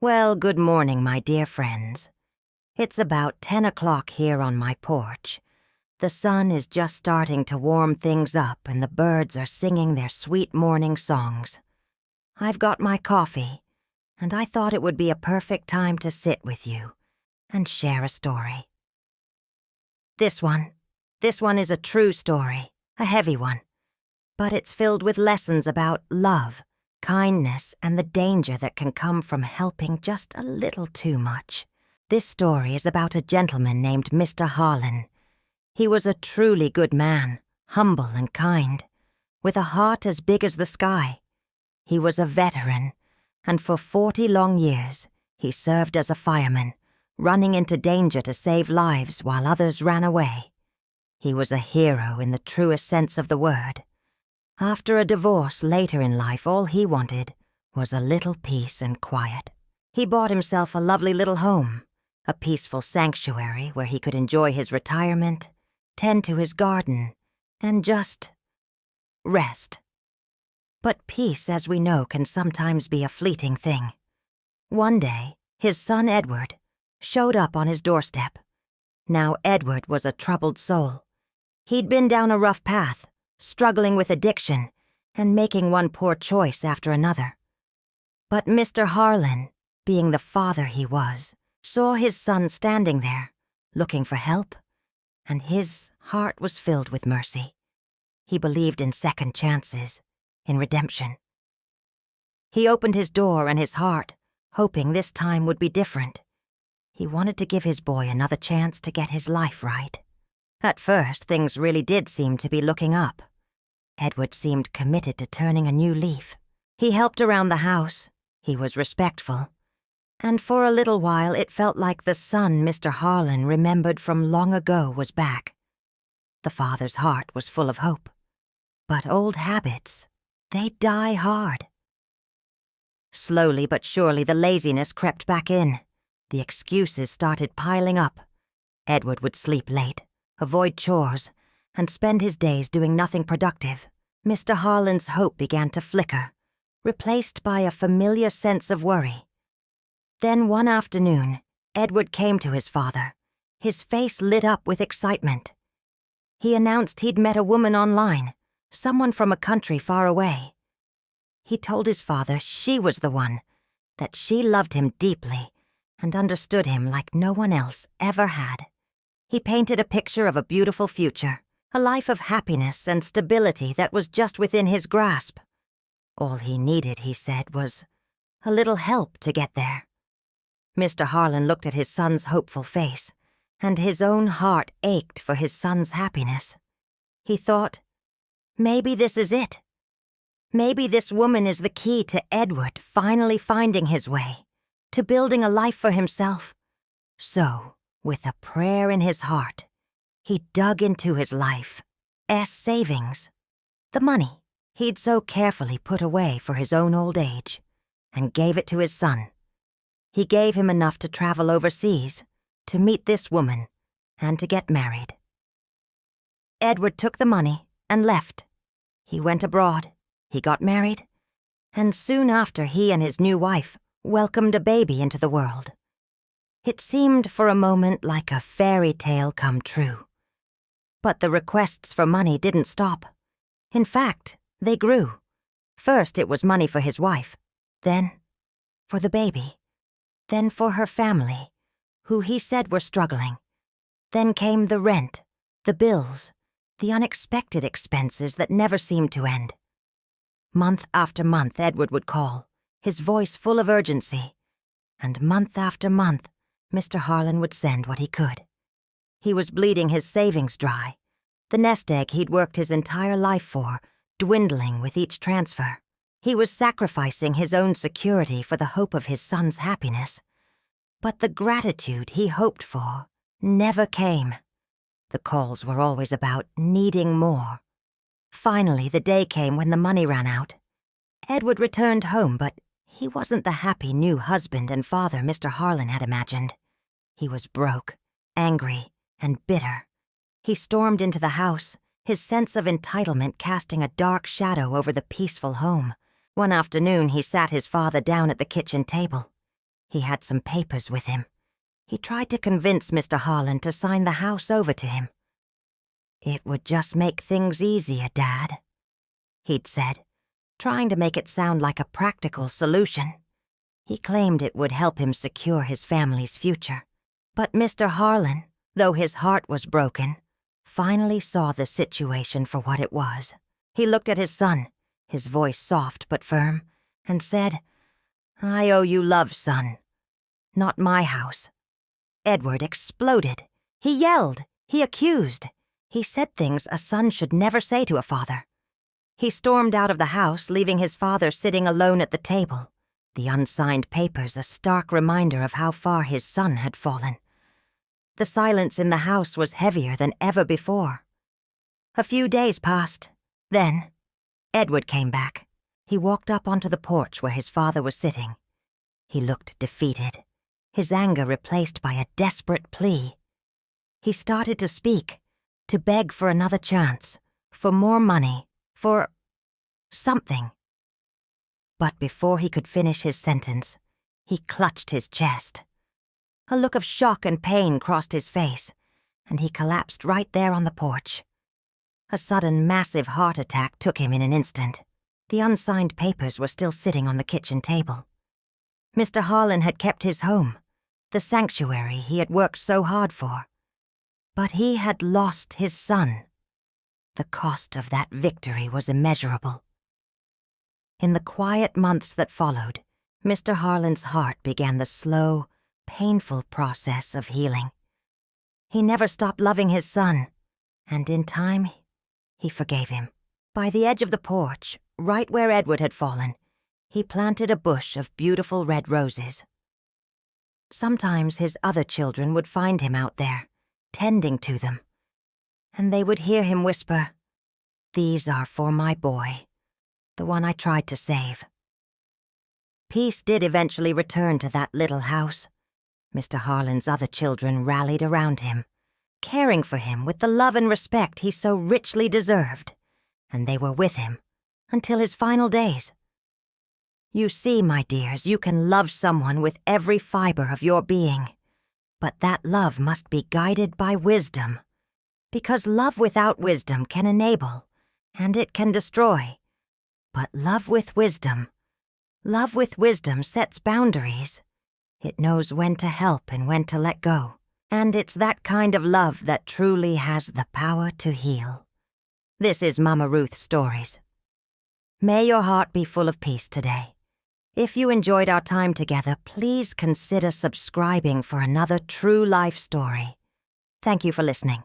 Well, good morning, my dear friends. It's about 10 o'clock here on my porch. The sun is just starting to warm things up and the birds are singing their sweet morning songs. I've got my coffee, and I thought it would be a perfect time to sit with you and share a story. This one is a true story, a heavy one, but it's filled with lessons about love, kindness, and the danger that can come from helping just a little too much. This story is about a gentleman named Mr. Harlan. He was a truly good man, humble and kind, with a heart as big as the sky. He was a veteran, and for 40 long years, he served as a fireman, running into danger to save lives while others ran away. He was a hero in the truest sense of the word. After a divorce later in life, all he wanted was a little peace and quiet. He bought himself a lovely little home, a peaceful sanctuary where he could enjoy his retirement, tend to his garden, and just rest. But peace, as we know, can sometimes be a fleeting thing. One day, his son Edward showed up on his doorstep. Now Edward was a troubled soul. He'd been down a rough path, struggling with addiction, and making one poor choice after another. But Mr. Harlan, being the father he was, saw his son standing there, looking for help, and his heart was filled with mercy. He believed in second chances, in redemption. He opened his door and his heart, hoping this time would be different. He wanted to give his boy another chance to get his life right. At first, things really did seem to be looking up. Edward seemed committed to turning a new leaf. He helped around the house. He was respectful. And for a little while, it felt like the son Mr. Harlan remembered from long ago was back. The father's heart was full of hope. But old habits, they die hard. Slowly but surely, the laziness crept back in. The excuses started piling up. Edward would sleep late, avoid chores, and spend his days doing nothing productive. Mr. Harlan's hope began to flicker, replaced by a familiar sense of worry. Then one afternoon, Edward came to his father, his face lit up with excitement. He announced he'd met a woman online, someone from a country far away. He told his father she was the one, that she loved him deeply and understood him like no one else ever had. He painted a picture of a beautiful future, a life of happiness and stability that was just within his grasp. All he needed, he said, was a little help to get there. Mr. Harlan looked at his son's hopeful face, and his own heart ached for his son's happiness. He thought, maybe this is it. Maybe this woman is the key to Edward finally finding his way, to building a life for himself. So, with a prayer in his heart, he dug into his life's savings, the money he'd so carefully put away for his own old age, and gave it to his son. He gave him enough to travel overseas, to meet this woman, and to get married. Edward took the money and left. He went abroad, he got married, and soon after he and his new wife welcomed a baby into the world. It seemed for a moment like a fairy tale come true. But the requests for money didn't stop. In fact, they grew. First it was money for his wife, then for the baby, then for her family, who he said were struggling. Then came the rent, the bills, the unexpected expenses that never seemed to end. Month after month Edward would call, his voice full of urgency, and month after month Mr. Harlan would send what he could. He was bleeding his savings dry, the nest egg he'd worked his entire life for, dwindling with each transfer. He was sacrificing his own security for the hope of his son's happiness. But the gratitude he hoped for never came. The calls were always about needing more. Finally, the day came when the money ran out. Edward returned home, but he wasn't the happy new husband and father Mr. Harlan had imagined. He was broke, angry, and bitter. He stormed into the house, his sense of entitlement casting a dark shadow over the peaceful home. One afternoon, he sat his father down at the kitchen table. He had some papers with him. He tried to convince Mr. Harlan to sign the house over to him. "It would just make things easier, Dad," he'd said, trying to make it sound like a practical solution. He claimed it would help him secure his family's future. But Mr. Harlan, though his heart was broken, finally saw the situation for what it was. He looked at his son, his voice soft but firm, and said, "I owe you love, son. Not my house." Edward exploded. He yelled. He accused. He said things a son should never say to a father. He stormed out of the house, leaving his father sitting alone at the table, the unsigned papers a stark reminder of how far his son had fallen. The silence in the house was heavier than ever before. A few days passed. Then, Edward came back. He walked up onto the porch where his father was sitting. He looked defeated, his anger replaced by a desperate plea. He started to speak, to beg for another chance, for more money, for something. But before he could finish his sentence, he clutched his chest. A look of shock and pain crossed his face, and he collapsed right there on the porch. A sudden, massive heart attack took him in an instant. The unsigned papers were still sitting on the kitchen table. Mr. Harlan had kept his home, the sanctuary he had worked so hard for. But he had lost his son. The cost of that victory was immeasurable. In the quiet months that followed, Mr. Harlan's heart began the slow, painful process of healing. He never stopped loving his son, and in time, he forgave him. By the edge of the porch, right where Edward had fallen, he planted a bush of beautiful red roses. Sometimes his other children would find him out there, tending to them, and they would hear him whisper, "These are for my boy, the one I tried to save." Peace did eventually return to that little house. Mr. Harlan's other children rallied around him, caring for him with the love and respect he so richly deserved, and they were with him until his final days. You see, my dears, you can love someone with every fiber of your being, but that love must be guided by wisdom, because love without wisdom can enable, and it can destroy. But love with wisdom sets boundaries. It knows when to help and when to let go, and it's that kind of love that truly has the power to heal. This is Mama Ruth's Stories. May your heart be full of peace today. If you enjoyed our time together, please consider subscribing for another true life story. Thank you for listening.